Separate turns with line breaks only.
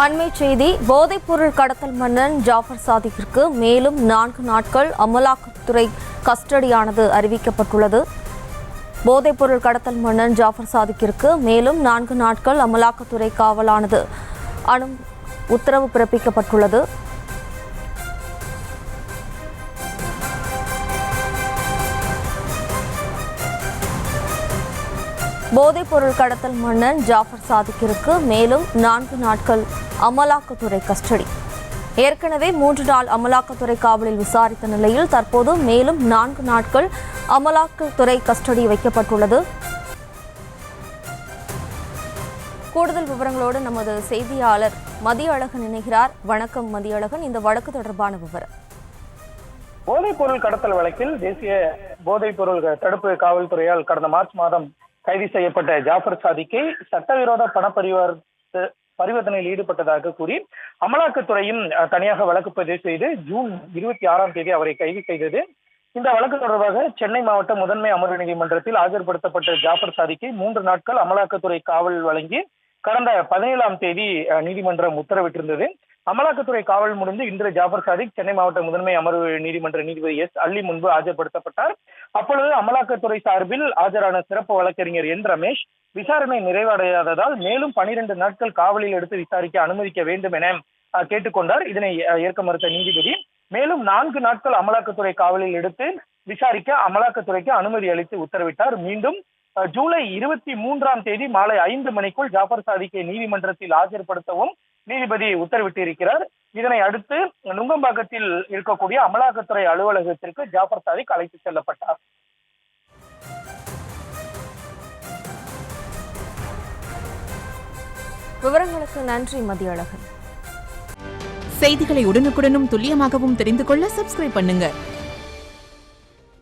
அண்மைச் செய்தி. போதைப்பொருள் கடத்தல் மன்னன் ஜாஃபர் சாதிக்கிற்கு மேலும் 4 நாட்கள் அமலாக்கத்துறை கஸ்டடியானது அறிவிக்கப்பட்டுள்ளது. போதைப்பொருள் கடத்தல் மன்னன் ஜாஃபர் சாதிக்கிற்கு மேலும் 4 நாட்கள் அமலாக்கத்துறை காவலானது உத்தரவு பிறப்பிக்கப்பட்டுள்ளது. போதைப்பொருள் கடத்தல் மன்னன் ஜாஃபர் சாதிக்கிற்கு மேலும் 4 நாட்கள் அமலாக்கத்துறை கஸ்டடி. ஏற்கனவே 3 நாள் அமலாக்கத்துறை காவலில் விசாரித்த நிலையில் தற்போது மேலும் 4 நாட்கள் அமலாக்கத்துறை கஸ்டடி வைக்கப்பட்டுள்ளது. கூடுதல் விவரங்களோடு நமது செய்தியாளர் மதியழகன் இணைகிறார். வணக்கம் மதியழகன், இந்த வழக்கு தொடர்பான விவரம்.
போதைப்பொருள் கடத்தல் வழக்கில் தேசிய போதைப்பொருள் தடுப்பு காவல்துறையால் கடந்த மார்ச் மாதம் கைது செய்யப்பட்ட ஜாஃபர் சாதிக்கை சட்டவிரோத பண பரிவர்த்தனையில் ஈடுபட்டதாக கூறி அமலாக்கத்துறையும் தனியாக வழக்கு பதிவு செய்து ஜூன் 26ஆம் தேதி அவரை கைது செய்தது. இந்த வழக்கு தொடர்பாக சென்னை மாவட்ட முதன்மை அமர்வு நீதிமன்றத்தில் ஆஜர்படுத்தப்பட்ட ஜாஃபர் சாதிக்கை 3 நாட்கள் அமலாக்கத்துறை காவல் வழங்கி கடந்த 17ஆம் தேதி நீதிமன்றம் உத்தரவிட்டிருந்தது. அமலாக்கத்துறை காவல் முடிந்து இன்று ஜாஃபர் சாதிக் சென்னை மாவட்ட முதன்மை அமர்வு நீதிமன்ற நீதிபதி எஸ் அள்ளி முன்பு ஆஜர்படுத்தப்பட்டார். அப்பொழுது அமலாக்கத்துறை சார்பில் ஆஜரான சிறப்பு வழக்கறிஞர் என் ரமேஷ் விசாரணை நிறைவடையாததால் மேலும் 12 நாட்கள் காவலில் எடுத்து விசாரிக்க அனுமதிக்க வேண்டும் என கேட்டுக்கொண்டார். இதனை ஏற்க மறுத்த நீதிபதி மேலும் 4 நாட்கள் அமலாக்கத்துறை காவலில் எடுத்து விசாரிக்க அமலாக்கத்துறைக்கு அனுமதி அளித்து உத்தரவிட்டார். மீண்டும் ஜூலை 23ஆம் தேதி மாலை 5 மணிக்குள் ஜாஃபர் சாதிக்கை நீதிமன்றத்தில் ஆஜர்படுத்தவும் நீதிபதி உத்தரவிட்டிருக்கிறார். இதனை அடுத்து நுங்கம்பாக்கத்தில் இருக்கக்கூடிய அமலாக்கத்துறை அலுவலகத்திற்கு ஜாஃபர் சாதிக் அழைத்து செல்லப்பட்டார்.
விவரங்களுக்கு நன்றி மதியழகன்.
செய்திகளை உடனுக்குடனும் துல்லியமாகவும் தெரிந்து கொள்ள சப்ஸ்கிரைப் பண்ணுங்க.